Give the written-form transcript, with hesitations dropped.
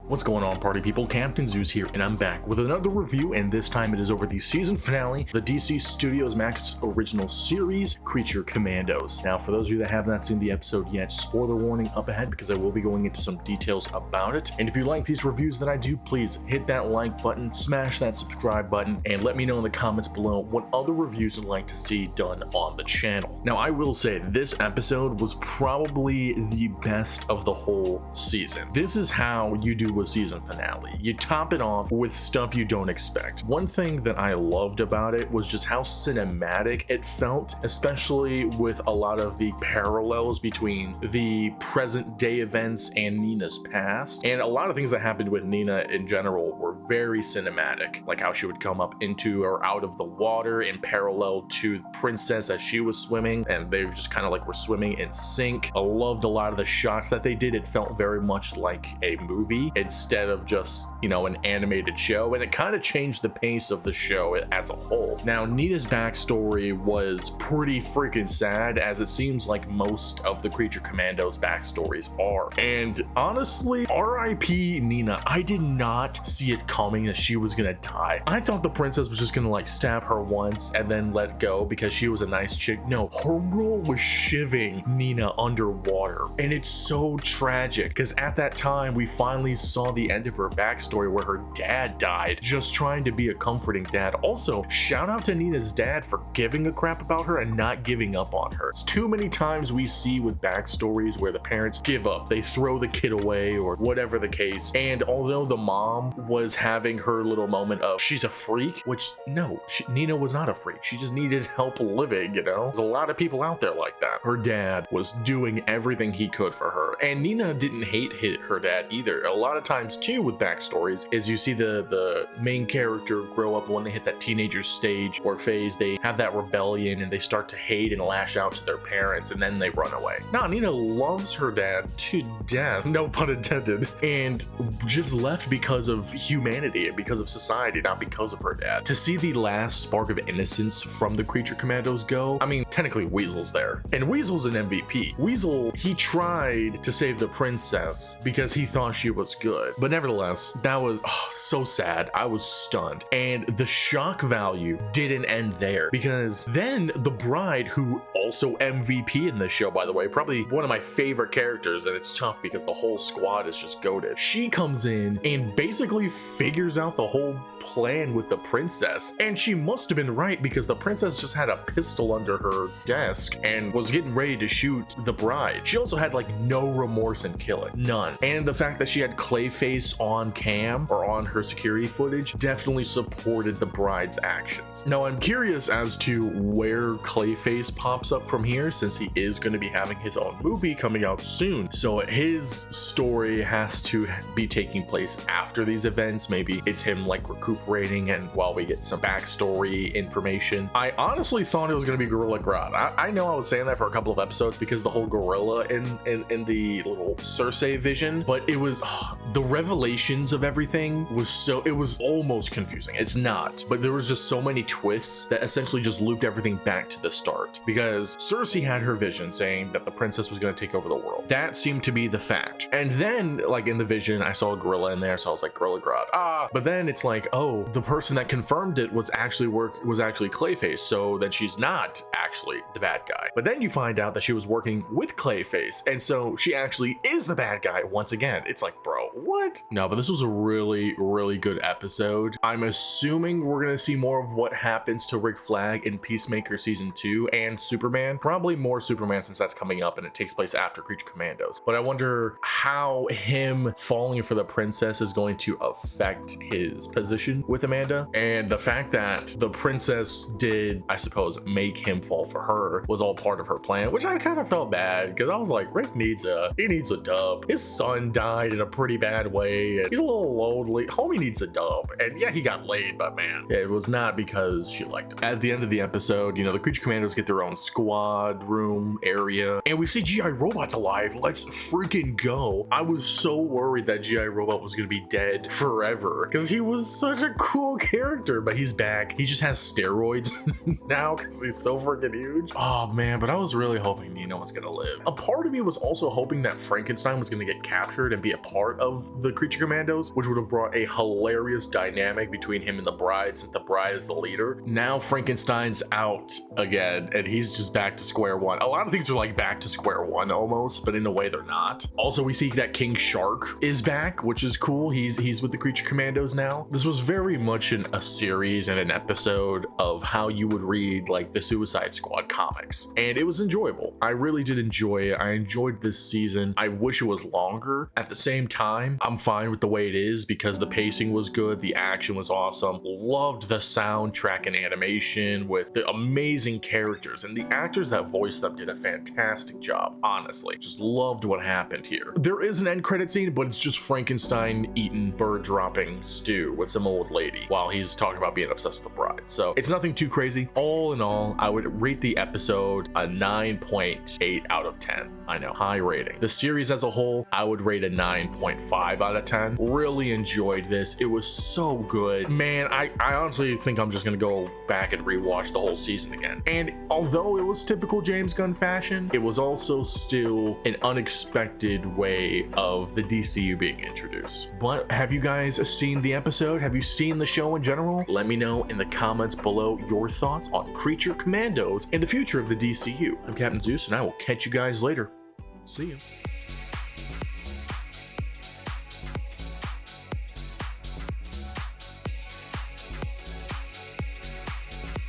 What's going on, party people? Captain Zeus here, and I'm back with another review, and this time it is over the season finale, the DC Studios Max original series, Creature Commandos. Now, for those of you that have not seen the episode yet, spoiler warning up ahead because I will be going into some details about it. And if you like these reviews that I do, please hit that like button, smash that subscribe button, and let me know in the comments below what other reviews you'd like to see done on the channel. Now, I will say this episode was probably the best of the whole season. This is how you do a season finale. You top it off with stuff you don't expect. One thing that I loved about it was just how cinematic it felt, especially with a lot of the parallels between the present day events and Nina's past. And a lot of things that happened with Nina in general were very cinematic, like how she would come up into or out of the water in parallel to the princess as she was swimming, and they just kind of like were swimming in sync. I loved a lot of the shots that they did. It felt very much like a movie instead of just, you know, an animated show, and it kind of changed the pace of the show as a whole. Now, Nina's backstory was pretty freaking sad, as it seems like most of the Creature Commandos backstories are. And honestly, R.I.P. Nina. I did not see it coming that she was gonna die. I thought the princess was just gonna like stab her once and then let go because she was a nice chick. No, her girl was shivving Nina underwater, and it's so tragic because at that time we finally saw the end of her backstory where her dad died, just trying to be a comforting dad. Also, shout out to Nina's dad for giving a crap about her and not giving up on her. It's too many times we see with backstories where the parents give up, they throw the kid away or whatever the case. And although the mom was having her little moment of she's a freak, which no, Nina was not a freak, she just needed help living, you know? There's a lot of people out there like that. Her dad was doing everything he could for her, and Nina didn't hate her dad either. A lot of times too with backstories is you see the main character grow up when they hit that teenager stage or phase, they have that rebellion and they start to hate and lash out to their parents, and then they run away. No, Nina loves her dad to death, no pun intended, and just left because of humanity and because of society, not because of her dad. To see the last spark of innocence from the Creature Commandos go, I mean, technically Weasel's there, and Weasel's an MVP. Weasel, he tried to save the princess because he thought she was good, but nevertheless, that was so sad. I was stunned, and the shock value didn't end there, because then the bride, who also MVP in this show, by the way, probably one of my favorite characters, and it's tough because the whole squad is just goated. She comes in and basically figures out the whole plan with the princess, and she must have been right because the princess just had a pistol under her desk and was getting ready to shoot the bride. She also had like no remorse in killing, none. And the fact that she had Clayface on cam or on her security footage definitely supported the bride's actions. Now, I'm curious as to where Clayface pops up from here, since he is going to be having his own movie coming out soon. So his story has to be taking place after these events. Maybe it's him like recuperating, and while we get some backstory information. I honestly thought it was going to be Gorilla Grodd. I know I was saying that for a couple of episodes because the whole gorilla in the little Circe vision, but it was the revelations of everything was so, it was almost confusing. It's not, but there was just so many twists that essentially just looped everything back to the start, because Circe had her vision saying that the princess was going to take over the world. That seemed to be the fact. And then like in the vision, I saw a gorilla in there, so I was like, Gorilla Grodd. But then it's like, oh, the person that confirmed it was actually Clayface, so that she's not actually the bad guy. But then you find out that she was working with Clayface, and so she actually is the bad guy once again. It's like, bro, what? No, but this was a really, really good episode. I'm assuming we're gonna see more of what happens to Rick Flag in Peacemaker season 2 and Superman. Probably more Superman, since that's coming up and it takes place after Creature Commandos. But I wonder how him falling for the princess is going to affect his position with Amanda, and the fact that the princess did, I suppose, make him fall for her was all part of her plan, which I kind of felt bad because I was like, Rick needs a dub. His son died in a pretty bad way, and he's a little lonely. Homie needs a dub. And yeah, he got laid, but man, it was not because she liked him. At the end of the episode, you know, the Creature Commandos get their own squad. squad room area, and we see GI Robot's alive. Let's freaking go. I was so worried that GI Robot was gonna be dead forever because he was such a cool character, but he's back. He just has steroids now because he's so freaking huge. Oh man, but I was really hoping Nino was gonna live. A part of me was also hoping that Frankenstein was gonna get captured and be a part of the Creature Commandos, which would have brought a hilarious dynamic between him and the bride, since the bride is the leader. Now Frankenstein's out again, and he's just back to square one. A lot of things are like back to square one almost, but in a way they're not. Also, we see that King Shark is back, which is cool. He's with the Creature Commandos now. This was very much a series and an episode of how you would read like the Suicide Squad comics, and it was enjoyable. I really did enjoy it. I enjoyed this season. I wish it was longer. At the same time, I'm fine with the way it is because the pacing was good, the action was awesome. Loved the soundtrack and animation with the amazing characters, and the actors that voiced them did a fantastic job. Honestly, just loved what happened here. There is an end credit scene, but it's just Frankenstein eating bird dropping stew with some old lady while he's talking about being obsessed with the bride. So it's nothing too crazy. All in all, I would rate the episode a 9.8 out of 10. I know, high rating. The series as a whole, I would rate a 9.5 out of 10. Really enjoyed this. It was so good. Man, I honestly think I'm just gonna go back and rewatch the whole season again. And although it was typical James Gunn fashion, it was also still an unexpected way of the DCU being introduced. But have you guys seen the episode? Have you seen the show in general? Let me know in the comments below your thoughts on Creature Commandos and the future of the DCU. I'm Captain Zeus, and I will catch you guys later. See ya.